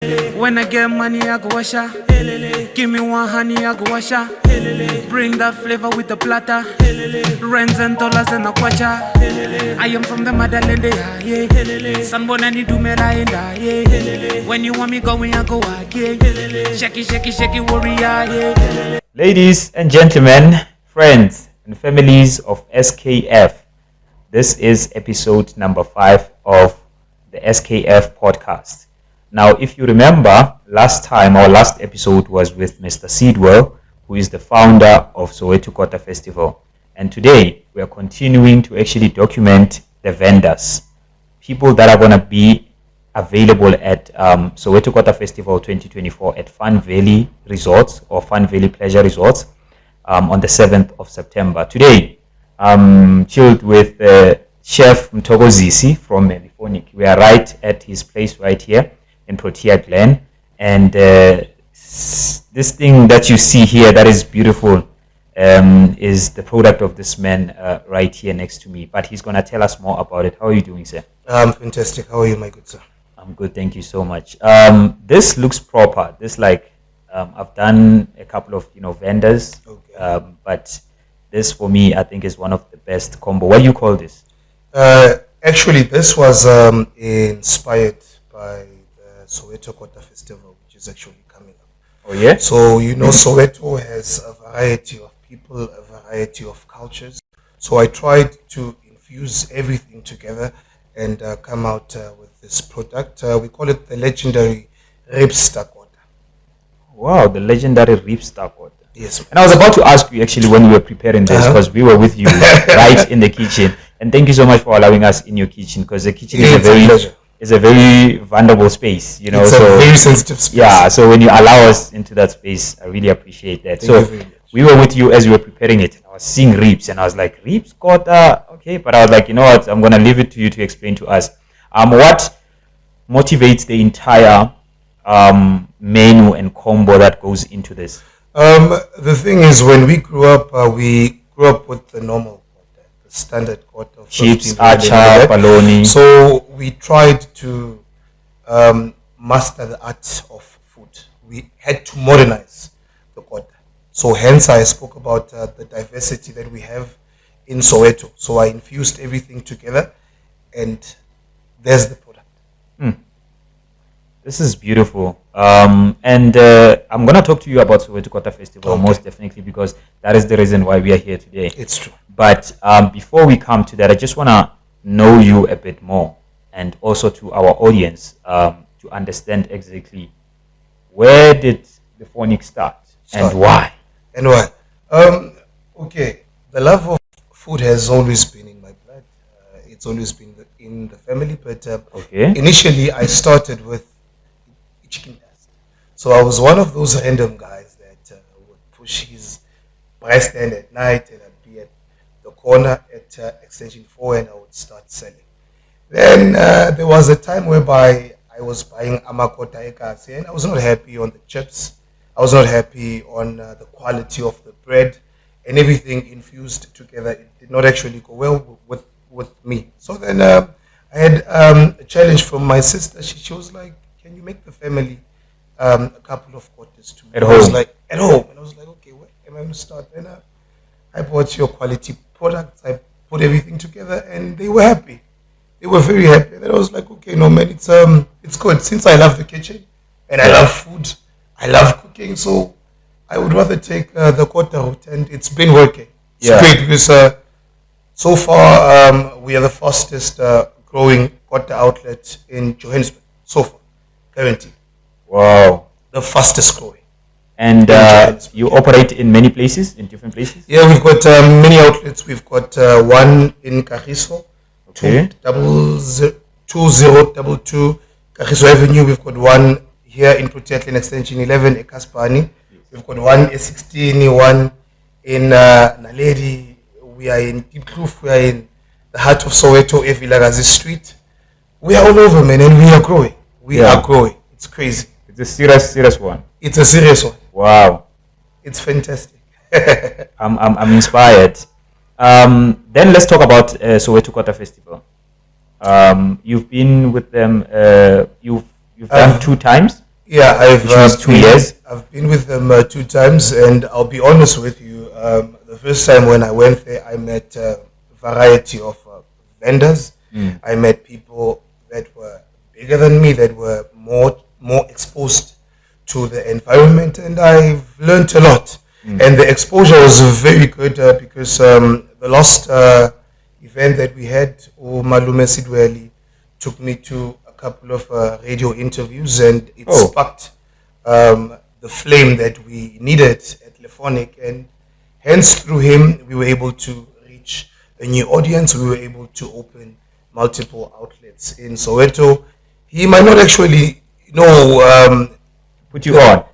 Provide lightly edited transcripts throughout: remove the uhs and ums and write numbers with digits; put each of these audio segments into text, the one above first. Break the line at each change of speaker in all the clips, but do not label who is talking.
When I get money, I go washa. Give me one honey, I go washa. Bring that flavor with the platter. Rands and dollars and a kwacha. I am from the motherland, yeah. Sanbona ni dumela yeah. When you want me going, I go again. Shake warrior, yeah.
Ladies and gentlemen, friends and families of SKF, this is episode number 5 of the SKF podcast. Now, if you remember, last episode was with Mr. Seedwell, who is the founder of Soweto Kota Festival. And today, we are continuing to actually document the vendors, people that are going to be available at Soweto Kota Festival 2024 at Fun Valley Resorts or Fun Valley Pleasure Resorts on the 7th of September. Today, chilled with Chef Mthokozisi from Phonic. We are right at his place right here in Protea Glen, and this thing that you see here that is beautiful is the product of this man right here next to me, but he's going to tell us more about it. How are you doing, sir?
I'm fantastic. How are you, my good sir?
I'm good, thank you so much. This looks proper. This I've done a couple of vendors, okay. But this for me I think is one of the best combo. What do you call this?
Actually, this was inspired by Soweto Kota Festival, which is actually coming up.
Oh yeah?
So Soweto has a variety of people, a variety of cultures. So I tried to infuse everything together and come out with this product. We call it the legendary Ripster Kota.
Wow, the legendary Ripster Kota.
Yes.
And I was about to ask you actually when we were preparing this, because we were with you right in the kitchen. And thank you so much for allowing us in your kitchen, because the kitchen is a very vulnerable space,
It's a very sensitive space.
Yeah, so when you allow us into that space, I really appreciate that. So we were with you as you were preparing it. I was seeing ribs, and I was like, ribs, Kota, okay. But I was like, you know what? I'm gonna leave it to you to explain to us. What motivates the entire menu and combo that goes into this?
The thing is, when we grew up with the normal Kota, the standard Kota.
Chips, acha, bologna.
So we tried to master the art of food. We had to modernize the Kota. So hence I spoke about the diversity that we have in Soweto. So I infused everything together, and there's the product.
This is beautiful. And I'm going to talk to you about Soweto Kota Festival most definitely, because that is the reason why we are here today.
It's true.
But before we come to that, I just want to know you a bit more, and also to our audience to understand exactly where did the Phonic start and why?
And why? Okay, the love of food has always been in my blood. It's always been in the family, but initially I started with chicken dust. So I was one of those random guys that would push his price stand at night, and I'd be at the corner at extension 4 and I would start selling. Then there was a time whereby I was buying amakota ekasi, and I was not happy on the chips. I was not happy on the quality of the bread, and everything infused together. It did not actually go well with me. So then I had a challenge from my sister. She was like, "Can you make the family a couple of quarters too?"
At home?
I was like, at home. And I was like, okay, where am I going to start? And I bought your quality products. I put everything together, and they were happy. They were very happy. And then I was like, okay, no man, it's good. Since I love the kitchen and I love food, I love cooking, so I would rather take the Kota route, and it's been working. It's great because so far we are the fastest growing Kota outlet in Johannesburg so far. Currently.
Wow.
The fastest growing.
And you operate in mmany places, in different places?
Yeah, we've got many outlets. We've got one in Kagiso, 2022 Kagiso Avenue. We've got one here in Protea Glen Extension 11, Ekaspani. We've got one in 16, one in Naledi. We are in Deep Kloof. We are in the heart of Soweto, Evilagazi Street. We are all over, man, and we are growing. We are growing. It's crazy.
It's a serious one.
It's a serious one.
Wow.
It's fantastic.
I'm inspired. Then let's talk about Soweto Kota Festival. You've been with them. You've done 2 times.
Yeah,
which was 2 years.
I've been with them 2 times, and I'll be honest with you. The first time when I went there, I met a variety of vendors. I met people that were bigger than me, that were more exposed to the environment, and I've learned a lot. And the exposure was very good because the last event that we had, Malume Sidweli took me to a couple of radio interviews, and it sparked the flame that we needed at Phonic, and hence through him we were able to reach a new audience. We were able to open multiple outlets in Soweto. He might not actually know.
Put you on.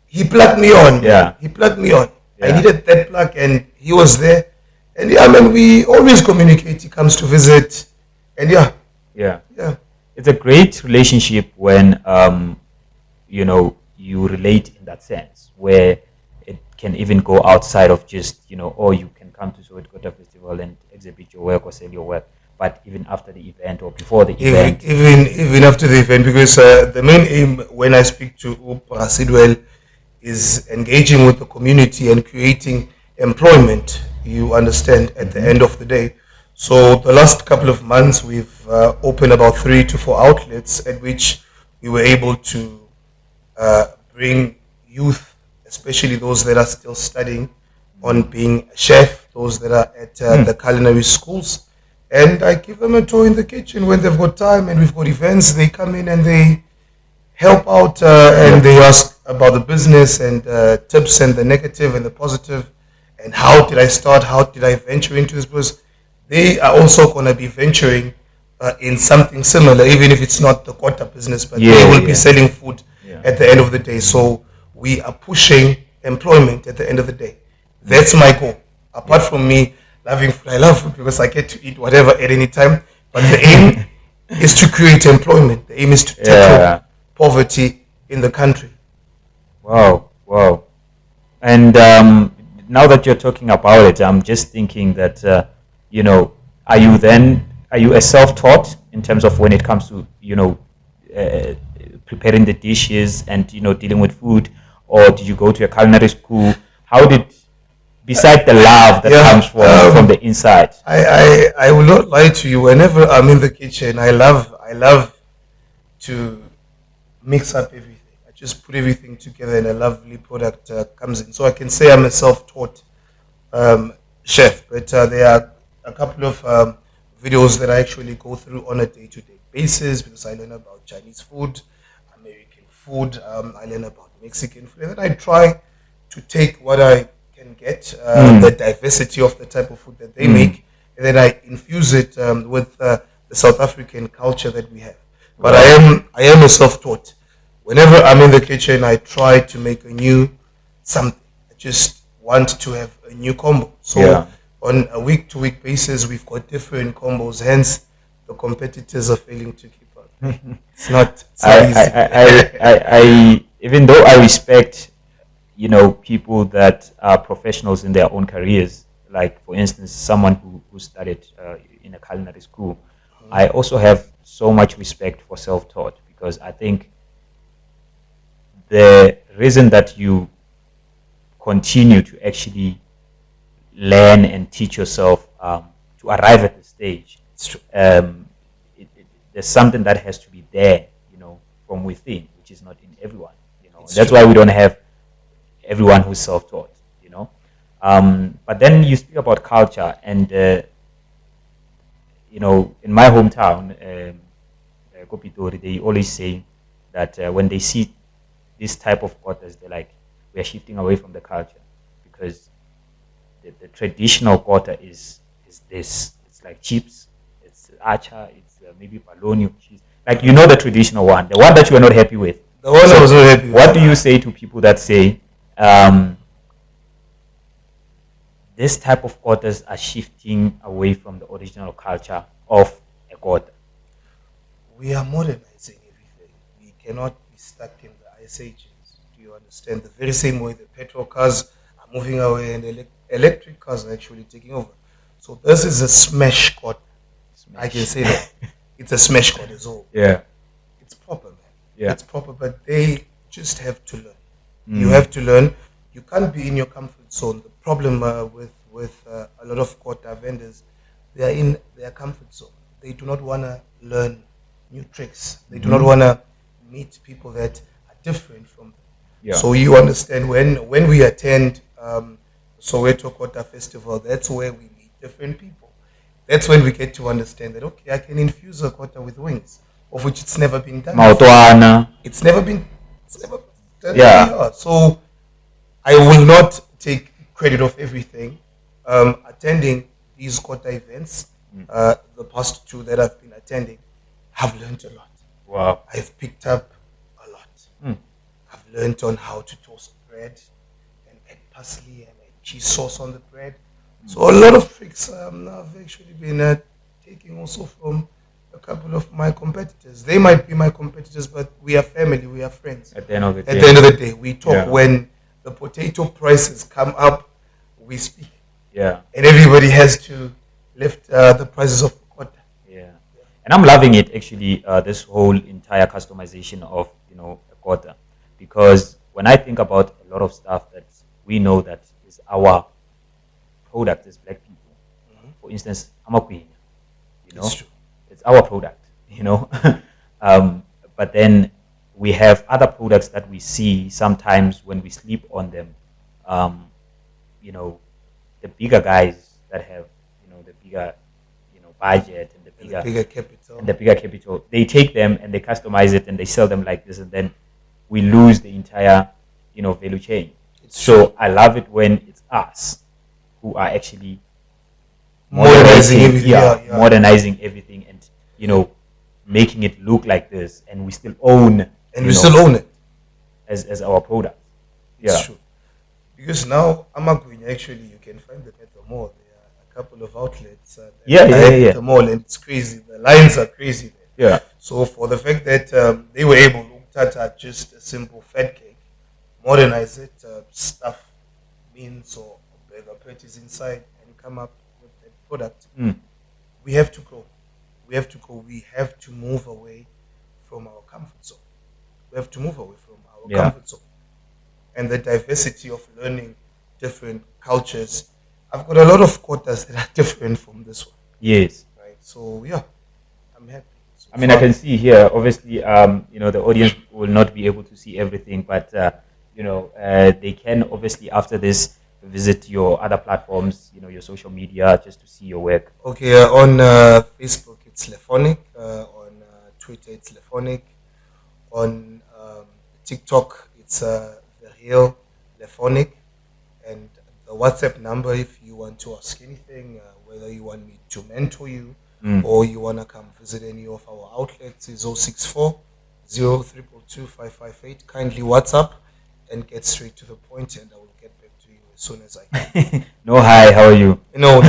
He plugged me on.
Yeah.
He plugged me on.
Yeah.
I needed that plug, and he was there. And yeah, I mean, we always communicate. He comes to visit, and
yeah. It's a great relationship when you relate in that sense, where it can even go outside of just you can come to Soweto Kota Festival and exhibit your work or sell your work, but even after the event or before the event,
even after the event, because the main aim when I speak to Sidwell is engaging with the community and creating employment. You understand, at the end of the day. So the last couple of months, we've opened about 3 to 4 outlets at which we were able to bring youth, especially those that are still studying on being a chef, those that are at the culinary schools. And I give them a tour in the kitchen when they've got time, and we've got events. They come in and they help out and they ask about the business and tips and the negative and the positive. And how did I start? How did I venture into this business? They are also going to be venturing in something similar, even if it's not the Kota business, but they will be selling food at the end of the day. So we are pushing employment at the end of the day. That's my goal. Apart from me loving food, I love food because I get to eat whatever at any time. But the aim is to create employment. The aim is to tackle poverty in the country.
Wow. And now that you're talking about it, I'm just thinking that, are you a self-taught in terms of when it comes to, preparing the dishes and, dealing with food, or did you go to a culinary school? How did, beside the love that comes from the inside?
I will not lie to you. Whenever I'm in the kitchen, I love to mix up everything. Just put everything together and a lovely product comes in. So I can say I'm a self-taught chef, but there are a couple of videos that I actually go through on a day-to-day basis because I learn about Chinese food, American food, I learn about Mexican food, and then I try to take what I can get, the diversity of the type of food that they make, and then I infuse it with the South African culture that we have. But I am a self-taught. Whenever I'm in the kitchen, I try to make a new something. I just want to have a new combo. So on a week-to-week basis, we've got different combos. Hence, the competitors are failing to keep up. It's not easy.
I even though I respect, people that are professionals in their own careers, like for instance, someone who studied in a culinary school, I also have so much respect for self-taught because I think the reason that you continue to actually learn and teach yourself to arrive at the stage, there's something that has to be there, from within, which is not in everyone. That's why we don't have everyone who's self-taught. But then you speak about culture, and in my hometown, Kopitori, they always say that when they see this type of kotas, they're like, we are shifting away from the culture because the traditional kota is this. It's like chips, it's acha, it's maybe bologna cheese. Like, the traditional one, the one that you are not happy with.
The one I was not happy with.
What do you say to people that say this type of kotas are shifting away from the original culture of a kota?
We are modernizing everything. We cannot be stuck in the ice ages. Do you understand? The very same way the petrol cars are moving away and electric cars are actually taking over. So this is a smash kota. I can say that. It's a smash kota as well.
Yeah.
It's proper, man. It's proper, but they just have to learn. You have to learn. You can't be in your comfort zone. The problem with a lot of Kota vendors, they are in their comfort zone. They do not want to learn new tricks. They do not want to meet people that are different from them.
Yeah.
So you understand when we attend Soweto Kota Festival, that's where we meet different people. That's when we get to understand that, okay, I can infuse a Kota with wings, of which it's never been done. It's never been done. Yeah. So I will not take credit of everything. Attending these Kota events, the past two that I've been attending, I've learned a lot.
Wow.
I've picked up a lot. I've learned on how to toast bread and add parsley and add cheese sauce on the bread. So a lot of tricks I've actually been taking also from a couple of my competitors. They might be my competitors, but we are family, we are friends.
At the end of the
day, we talk. When the potato prices come up, we speak.
Yeah.
And everybody has to lift the prices of Kota.
Yeah. And I'm loving it actually, this whole entire customization of, a Kota. Because when I think about a lot of stuff that we know that is our product as black people, for instance, amakwenya,
It's true.
it's our product, but then we have other products that we see sometimes when we sleep on them. The bigger guys that have, the bigger, budget and the bigger capital, they take them and they customize it and they sell them like this, and then we lose the entire, value chain. So I love it when it's us who are actually modernizing everything and making it look like this, and we still own
it
as our product.
It's true. Because now amakwenya, actually you can find them at the mall. There are a couple of outlets at the mall, and it's crazy. The lines are crazy there.
Yeah.
So for the fact that they were able to tata just a simple fat cake, modernize it, stuff beans or burger patties inside, and come up with that product, we have to grow. We have to move away from our comfort zone. We have to move away from our comfort zone. And the diversity of learning different cultures. I've got a lot of Kotas that are different from this one.
Yes.
Right. So I'm happy. So
I can see here, obviously, the audience will not be able to see everything, but they can obviously after this visit your other platforms, your social media, just to see your work.
Okay, on Facebook it's Phonic, on Twitter it's Phonic, on TikTok it's the real Phonic, and the WhatsApp number if you want to ask anything, whether you want me to mentor you or you want to come visit any of our outlets, is 064 0222 558. Kindly WhatsApp and get straight to the point, and I will get back to you as soon as I can.
No, hi, how are you?
No.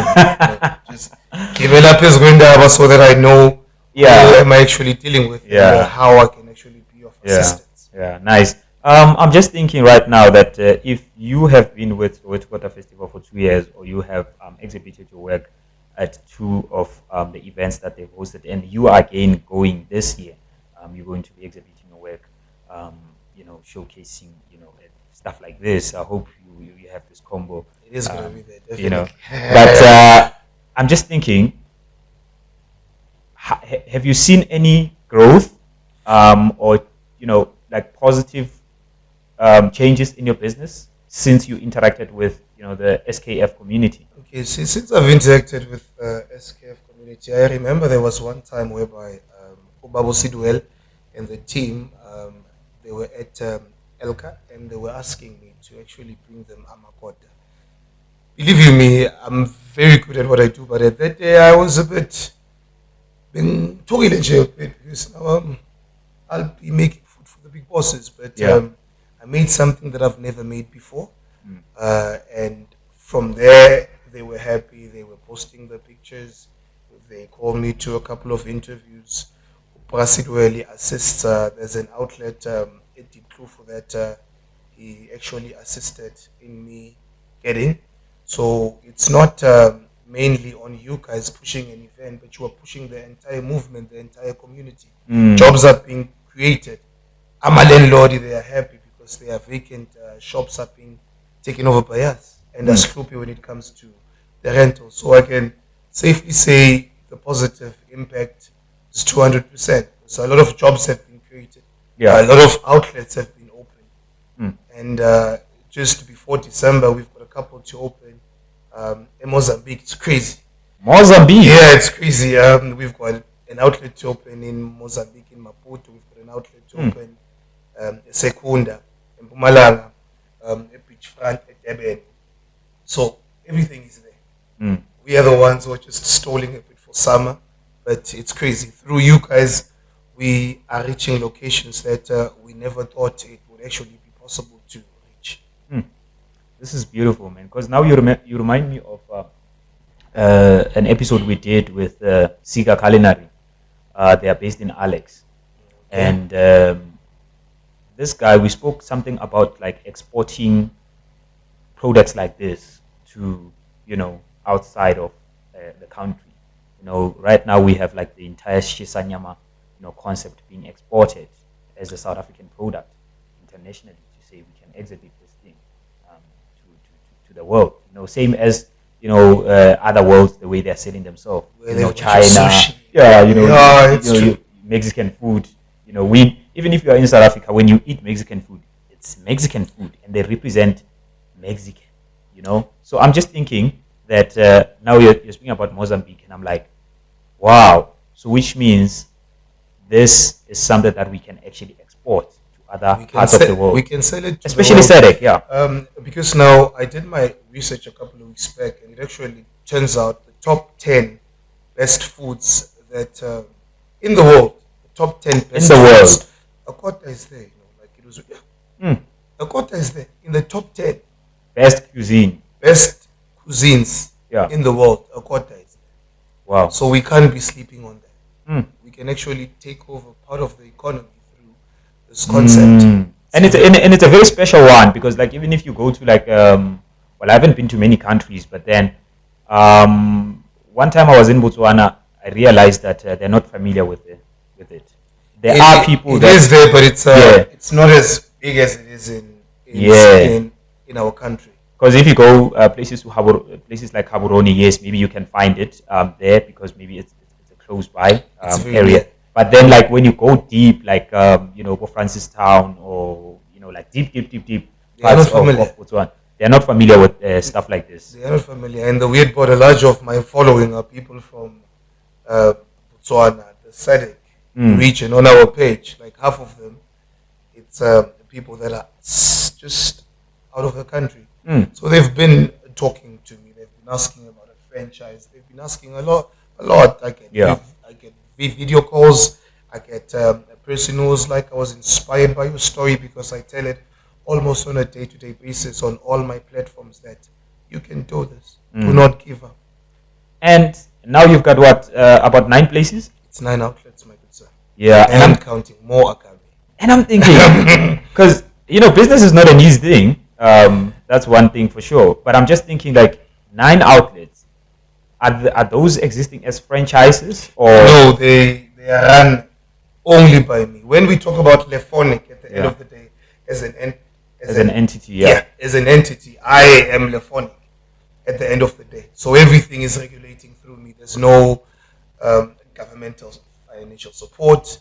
Just give it up is going to so that I know who am I actually dealing with, and how I can actually be of assistance.
Yeah, nice. I'm just thinking right now that if you have been with Kota Festival for 2 years, or you have exhibited your work at two of the events that they've hosted, and you are again going this year, you're going to be exhibiting your work, showcasing, stuff like this. I hope you have this combo.
It is going to be there, definitely.
But I'm just thinking, have you seen any growth, or like positive changes in your business since you interacted with the SKF community?
Okay, since I've interacted with SKF community, I remember there was one time whereby Ubabo Sidwell and the team, they were at Elka, and they were asking me to actually bring them Amakota. Believe you me, I'm very good at what I do, but at that day I was a bit because now I'll be making food for the big bosses, but I made something that I've never made before, and from there they were happy. They were posting the pictures. They called me to a couple of interviews. Sidwell assists. There's an outlet, for that. He actually assisted in me getting. So it's not mainly on you guys pushing an event, but you are pushing the entire movement, the entire community. Jobs are being created I'm a landlord, they are happy because their vacant shops are being taken over by us, and are sloppy when it comes to the rental. So I can safely say the positive impact is 200%. So a lot of jobs have been created.
Yeah.
A lot of outlets have been opened. And just before December, we've got a couple to open in Mozambique. It's crazy.
Mozambique?
Yeah, it's crazy. We've got an outlet to open in Mozambique, in Maputo. We've got an outlet to open Secunda, in Mpumalanga, at Beachfront, at Durban. So everything is there. We are the ones who are just stalling a bit for summer, but it's crazy. Through you guys, we are reaching locations that we never thought it would actually be possible to reach.
This is beautiful, man, because now you remind me of an episode we did with Sika Culinary. They are based in Alex. And this guy, we spoke something about like exporting products like this to, outside of the country. Right now we have like the entire Shisanyama, concept being exported as a South African product internationally to say we can exhibit this thing to the world. Same as other worlds, the way they're selling themselves. China, Mexican food. Even if you are in South Africa, when you eat Mexican food, it's Mexican food, and they represent Mexican. So I'm just thinking that now you're speaking about Mozambique, and I'm like, wow. So which means this is something that we can actually export to other parts of the world.
We can sell it,
especially SADC, yeah.
Because now I did my research a couple of weeks back, and it actually turns out the top 10 best foods that in the world, the top 10 best
in the
foods, Kota is there. Like it was, Kota is there in the top 10
best cuisines
in the world. Kota is there.
Wow!
So we can't be sleeping on that. We can actually take over part of the economy through this concept.
And it's a very special one, because like even if you go to like I haven't been to many countries, but then one time I was in Botswana, I realized that they're not familiar with it. There are people
that is there, but it's not as big as it is in our country.
Because if you go places like Gaborone, yes, maybe you can find it there, because maybe it's a close by area.
Near.
But then like when you go deep, like go Francistown, or like deep parts of Botswana, they're not familiar with stuff like this.
They are not familiar, and the weird part, a large of my following are people from Botswana, the SADC region on our page. Like half of them, it's people that are just out of the country. So they've been talking to me. They've been asking about a franchise. They've been asking a lot. I get video calls. I get a person who's like, I was inspired by your story because I tell it almost on a day-to-day basis on all my platforms that you can do this. Do not give up.
And now you've got what, about 9 places?
It's 9 outlets, my good sir.
Yeah.
And I'm counting. More are coming.
And I'm thinking, because, business is not an easy thing. That's one thing for sure. But I'm just thinking, like, 9 outlets. Are those existing as franchises? Or
no, they are run only by me. When we talk about Phonic at the end of the day, as an entity, as an entity, I am Phonic at the end of the day. So everything is regulating through me. There's no governmental financial support.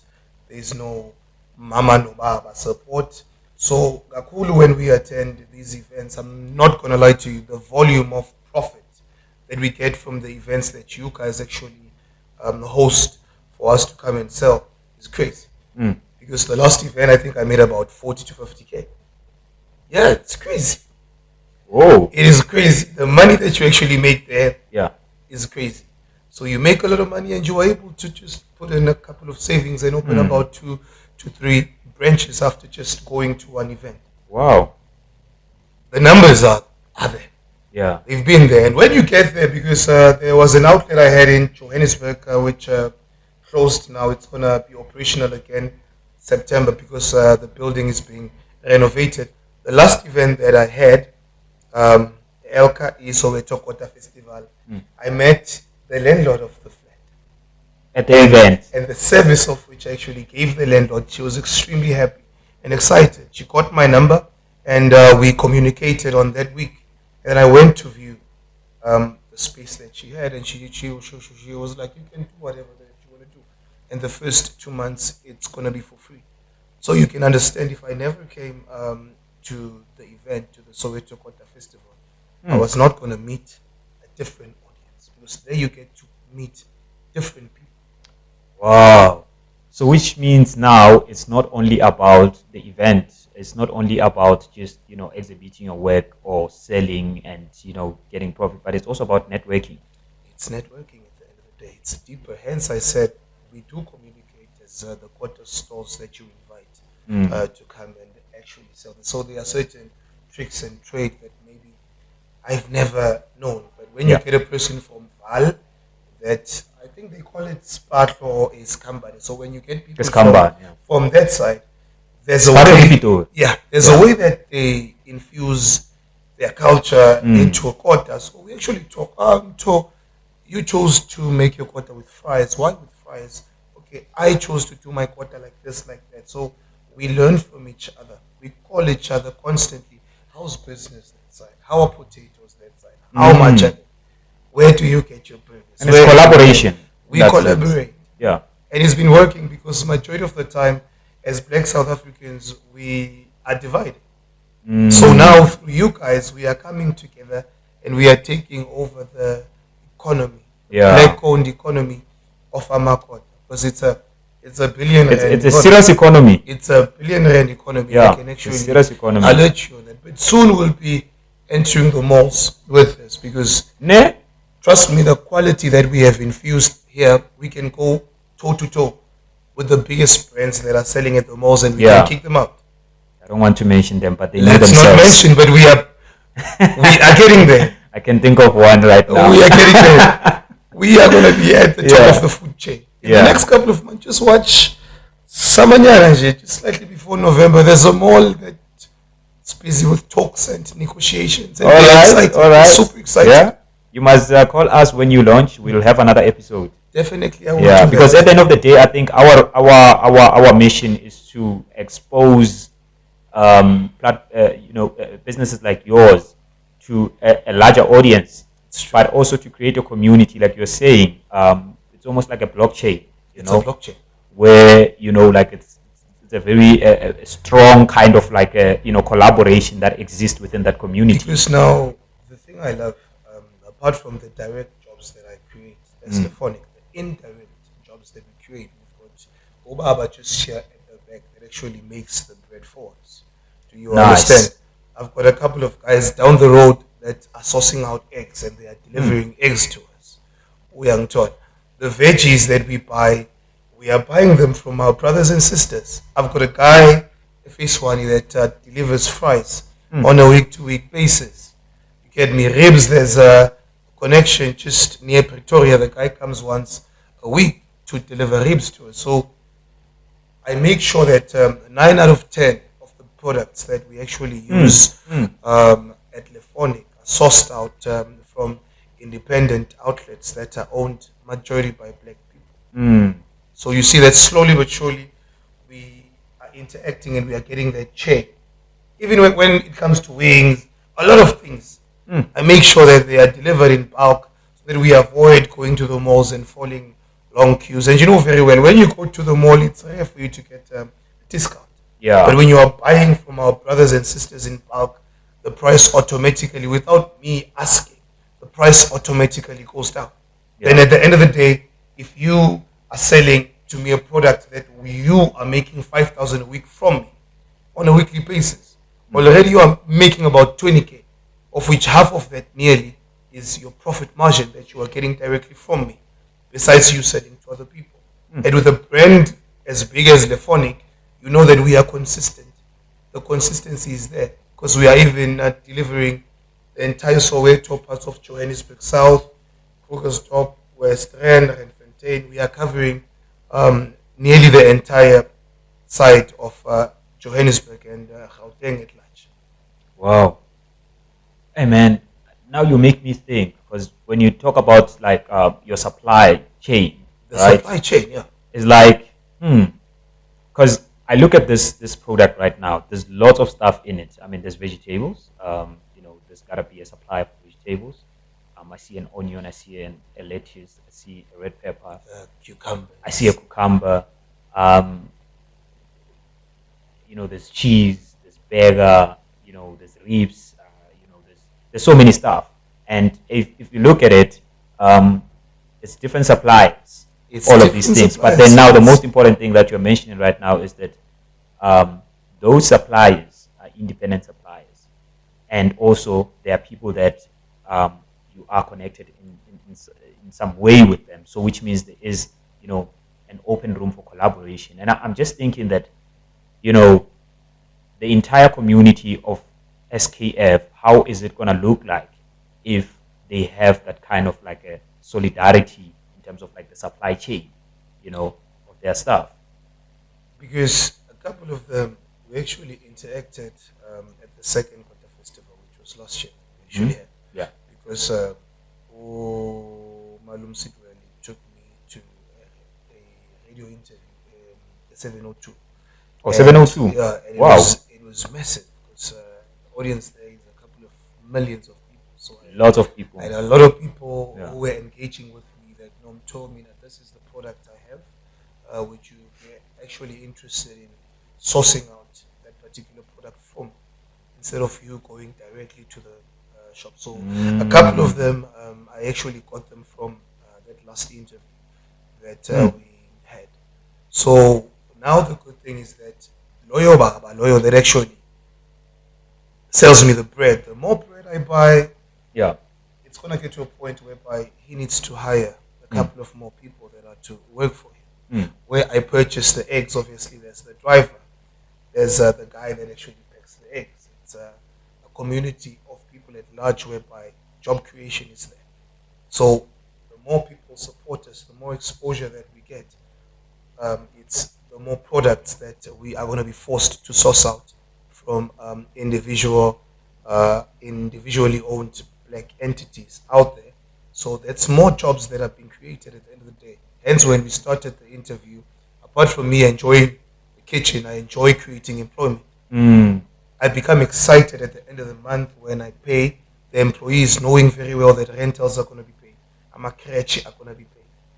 There's no mama no baba support. So Gakulu, when we attend these events, I'm not going to lie to you, the volume of profit that we get from the events that you guys actually host for us to come and sell is crazy. Because the last event, I think I made about 40 to 50K. Yeah, it's crazy.
Whoa.
It is crazy. The money that you actually make there is crazy. So you make a lot of money and you are able to just put in a couple of savings and open about 2 to 3 branches after just going to one event.
Wow.
The numbers are there.
Yeah.
They've been there. And when you get there, because there was an outlet I had in Johannesburg which closed now. It's going to be operational again September because the building is being renovated. The last event that I had, Elka Soweto Kota Festival, I met the landlord of the flat.
At the event.
And the service of which I actually gave the landlord, she was extremely happy. and excited. She got my number, and we communicated on that week. And I went to view the space that she had, and she was like, you can do whatever that you want to do. And the first 2 months, it's going to be for free. So you can understand, if I never came to the event, to the Soweto Kota festival, I was not going to meet a different audience, because there you get to meet different people.
Wow. So which means now it's not only about the event, it's not only about just, exhibiting your work or selling and, getting profit, but it's also about networking.
It's networking at the end of the day. It's deeper. Hence I said we do communicate as the quarter stores that you invite to come and actually sell. So there are certain tricks and trade that maybe I've never known. But when you get a person from Val, that I think they call it Spatlo or Iskambane. So when you get people from that side, there's a way. There's a way that they infuse their culture into a quota. So we actually talk. You chose to make your quota with fries. Why with fries? Okay, I chose to do my quota like this, like that. So we learn from each other. We call each other constantly. How's business that side? How are potatoes that side? How much? Where do you get your business?
And it's collaboration.
We collaborate.
Yeah.
And it's been working because majority of the time, as Black South Africans, we are divided. So now through you guys, we are coming together and we are taking over the economy, black-owned economy of Amakota, because it's a billion rand.
It's a serious economy.
It's a billion rand economy.
Yeah,
I can actually,
it's a serious economy.
I'll let you on that. But soon we'll be entering the malls with this, because trust me, the quality that we have infused here, we can go toe-to-toe with the biggest brands that are selling at the malls, and we can kick them out.
I don't want to mention them, but they know
Let's
themselves.
not mention, but we are getting there.
I can think of one right now.
We are getting there. We are going to be at the top of the food chain. In the next couple of months, just watch Samanyana, just slightly before November. There's a mall that's busy with talks and negotiations. And
all right.
Super excited.
Yeah. You must call us when you launch. We'll have another episode.
Definitely, I will.
Because at the end of the day, I think our mission is to expose businesses like yours to a larger audience, but also to create a community, like you're saying. It's almost like a blockchain.
It's a blockchain
where it's a very strong kind of collaboration that exists within that community.
Because now the thing I love, apart from the direct jobs that I create, that's the Phonic, the indirect jobs that we create, we've got Obaba just here at the back that actually makes the bread for us. Do you understand? I've got a couple of guys down the road that are sourcing out eggs, and they are delivering eggs to us. We are taught the veggies that we buy, we are buying them from our brothers and sisters. I've got a guy, Fiswani, that delivers fries on a week-to-week basis. You get me? Ribs, there's a connection just near Pretoria. The guy comes once a week to deliver ribs to us. So I make sure that 9 out of 10 of the products that we actually use at Phonic are sourced out from independent outlets that are owned majority by black people. So you see that slowly but surely we are interacting and we are getting that check. Even when it comes to wings, a lot of things, I make sure that they are delivered in bulk so that we avoid going to the malls and falling long queues. And you know very well, when you go to the mall, it's rare for you to get a discount.
Yeah.
But when you are buying from our brothers and sisters in bulk, the price automatically, without me asking, the price automatically goes down. Then at the end of the day, if you are selling to me a product that you are making 5,000 a week from me on a weekly basis, already you are making about 20K, of which half of that nearly is your profit margin that you are getting directly from me, besides you selling to other people. And with a brand as big as Phonic, you know that we are consistent. The consistency is there because we are even delivering the entire Soweto, parts of Johannesburg South, Krugersdorp, West Rand, and Fontaine. We are covering nearly the entire side of Johannesburg and Gauteng at large.
Wow. Hey man, now you make me think, because when you talk about your supply chain,
supply chain,
it's like, because I look at this product right now. There's lots of stuff in it. I mean, there's vegetables. There's gotta be a supply of vegetables. I see an onion. I see a lettuce. I see a red pepper.
Cucumber.
I see a cucumber. There's cheese. There's burger. There's ribs. There's so many stuff. And if you look at it, it's different supplies. It's all of these things. But then now the most important thing that you're mentioning right now is that those suppliers are independent suppliers. And also there are people that you are connected in some way with them. So which means there is, an open room for collaboration. And I'm just thinking that, the entire community of SKF, how is it going to look like if they have that kind of like a solidarity in terms of like the supply chain, of their stuff?
Because a couple of them, we actually interacted at the second Kota festival, which was last year. We actually had.
Yeah.
Because Malum Sidwell took me to a radio interview, the 702.
Oh, 702?
Yeah, and
wow.
It was massive because the audience there is a couple of millions of people. So
lots of people.
And a lot of people who were engaging with me that told me that this is the product I have, which you were actually interested in sourcing out that particular product from, instead of you going directly to the shop. So a couple of them, I actually got them from that last interview that we had. So now the good thing is that Loyo that actually sells me the bread. The more bread I buy, it's gonna get to a point whereby he needs to hire a couple of more people that are to work for him. Where I purchase the eggs, obviously there's the driver, there's the guy that actually packs the eggs. It's a community of people at large whereby job creation is there. So the more people support us, the more exposure that we get, it's the more products that we are going to be forced to source out from individually owned black entities out there. So that's more jobs that are being created at the end of the day. Hence, when we started the interview, apart from me enjoying the kitchen, I enjoy creating employment. I become excited at the end of the month when I pay the employees, knowing very well that rentals are going to be paid, creche are going to be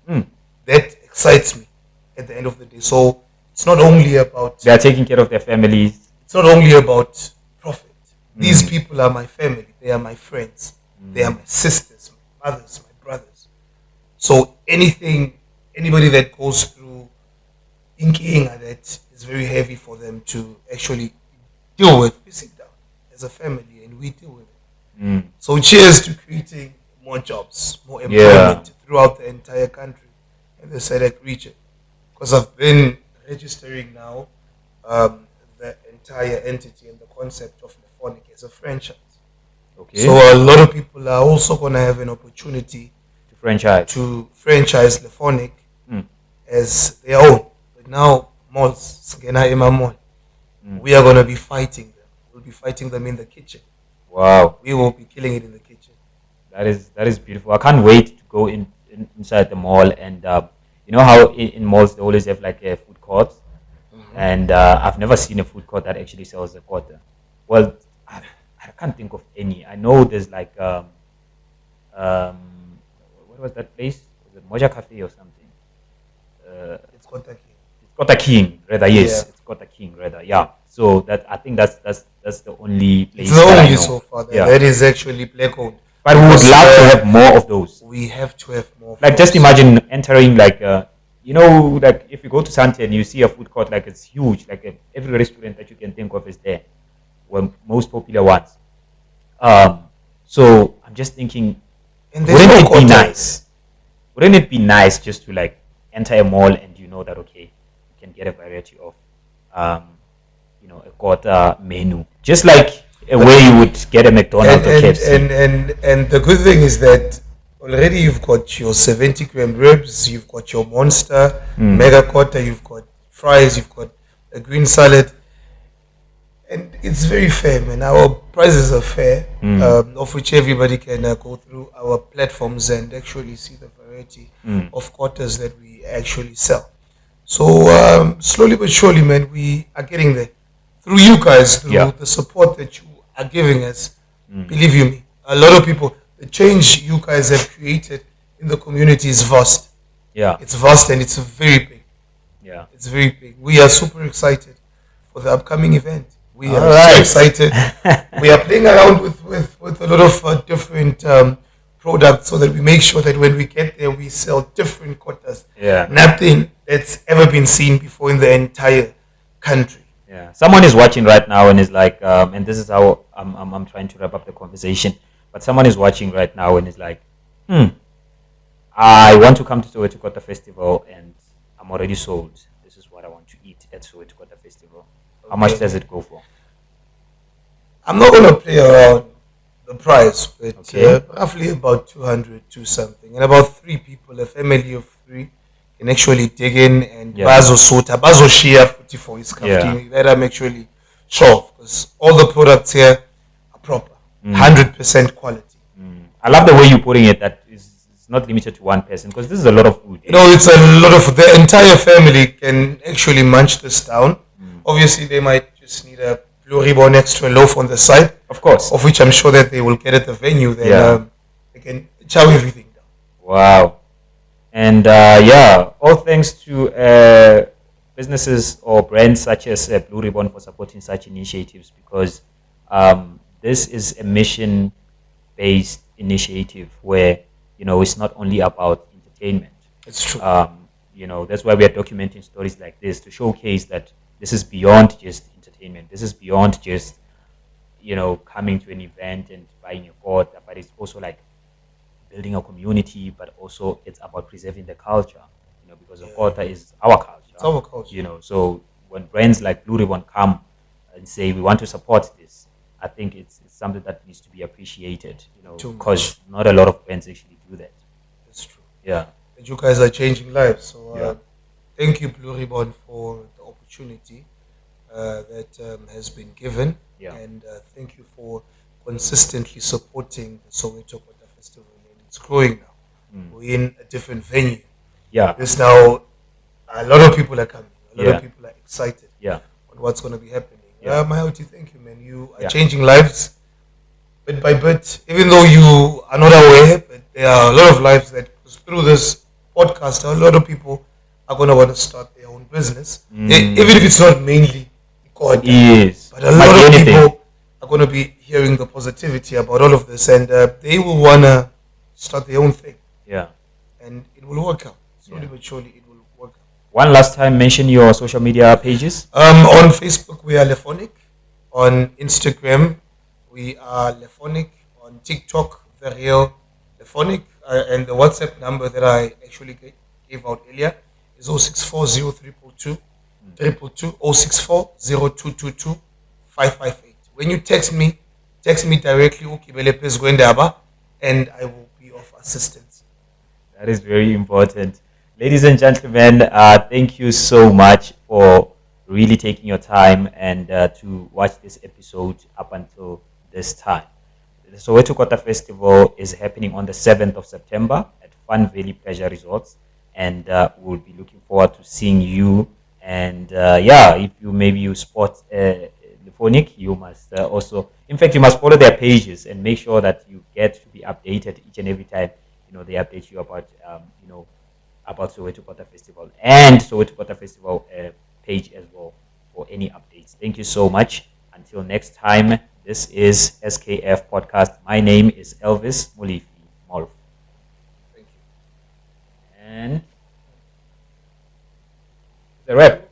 paid. That excites me at the end of the day. So it's not only about...
They are taking care of their families.
It's not only about profit. These people are my family. They are my friends. They are my sisters, my mothers, my brothers. So anybody that goes through inking that is very heavy for them to actually deal with. We sit down as a family and we deal with it. So cheers to creating more jobs, more employment throughout the entire country and the SADC region. Because I've been registering now the entire entity and the concept of the Phonic as a franchise.
Okay.
So a lot of people are also going to have an opportunity
to franchise
the Phonic as their own. But now malls, we are going to be fighting them. We'll be fighting them in the kitchen.
Wow.
We will be killing it in the kitchen.
That is beautiful. I can't wait to go inside the mall, and you know how in malls they always have like a food court, and I've never seen a food court that actually sells a quarter. Well, I can't think of any. I know there's like what was that place? Was it Moja Cafe or something?
It's Kota King.
It's Kota King, rather. Yes, it's Kota King, rather. Yeah. So I think that's the only place.
It's the only so far that is actually black owned.
But we would love to have more of those.
We have to have more.
Like just imagine entering like like if you go to Santen, you see a food court like it's huge, like every restaurant that you can think of is there. Well, most popular ones. So I'm just thinking, wouldn't it be nice? Wouldn't it be nice just to like enter a mall and you know that okay, you can get a variety of a quarter menu, just like a way you would get a McDonald's or KFC.
And the good thing is that already you've got your 70 gram ribs, you've got your monster, mega quarter, you've got fries, you've got a green salad. And it's very fair, man. Our prices are fair, of which everybody can go through our platforms and actually see the variety of quarters that we actually sell. So slowly but surely, man, we are getting there through you guys, through the support that you are giving us. Believe you me, a lot of people, the change you guys have created in the community is vast.
Yeah,
it's vast and it's very big.
Yeah,
it's very big. We are super excited for the upcoming event. We are
right.
so excited. We are playing around with a lot of different products so that we make sure that when we get there, we sell different quotas.
Yeah.
Nothing that's ever been seen before in the entire country.
Yeah. Someone is watching right now and is like, and this is how I'm trying to wrap up the conversation. But someone is watching right now and is like, I want to come to Soweto Kota Festival and I'm already sold. This is what I want to eat at Soweto Kota Festival. Okay. How much does it go for?
I'm not going to play around the price, but roughly about 200 to something. And about 3 people, a family of 3, can actually dig in and bazo share for his company. Let them actually show, because all the products here are proper, 100% quality.
I love the way you're putting it, that it's not limited to one person, because this is a lot of food.
You know, it's a lot of, the entire family can actually munch this down. Obviously, they might just need a BlueRibbon extra loaf on the side,
of course,
of which I'm sure that they will get at the venue. Then they can chow everything down.
Wow. And all thanks to businesses or brands such as BlueRibbon for supporting such initiatives, because this is a mission-based initiative where, it's not only about entertainment.
It's true.
That's why we are documenting stories like this, to showcase that this is beyond just entertainment. This is beyond just, coming to an event and buying a quota, but it's also like building a community, but also it's about preserving the culture, because the quota is our culture.
It's our culture.
So when brands like BlueRibbon come and say we want to support this, I think it's something that needs to be appreciated, because not a lot of brands actually do that.
That's true.
Yeah.
And you guys are changing lives. So thank you, BlueRibbon, for the opportunity that has been given.
Yeah.
And thank you for consistently supporting the Soweto Kota Festival. And it's growing now. We're in a different venue.
Yeah.
There's now a lot of people are coming. A lot of people are excited on what's going to be happening. Mahauti, thank you, man. You are changing lives bit by bit. Even though you are not aware, but there are a lot of lives that through this podcast, a lot of people are going to want to start their own business. Even if it's not mainly God.
Yes.
But a lot of people are going to be hearing the positivity about all of this, and they will want to start their own thing.
Yeah.
And it will work out. Slowly but surely it will work out.
One last time, mention your social media pages.
On Facebook, we are Phonic. On Instagram, we are Phonic. On TikTok, The Real Phonic. And the WhatsApp number that I actually gave out earlier is 0640322 0640222 558. When you text me directly, and I will be of assistance.
That is very important. Ladies and gentlemen, thank you so much for really taking your time and to watch this episode up until this time. The Soweto Kota Festival is happening on the 7th of September at Fun Valley Pleasure Resorts, and we'll be looking forward to seeing you. And if you spot Phonic, you must also, in fact, you must follow their pages and make sure that you get to be updated each and every time they update you about about Soweto Kota Festival and Soweto Kota Festival page as well for any updates. Thank you so much. Until next time, this is SKF Podcast. My name is Elvis Mulifi Molf.
Thank you.
And the wrap.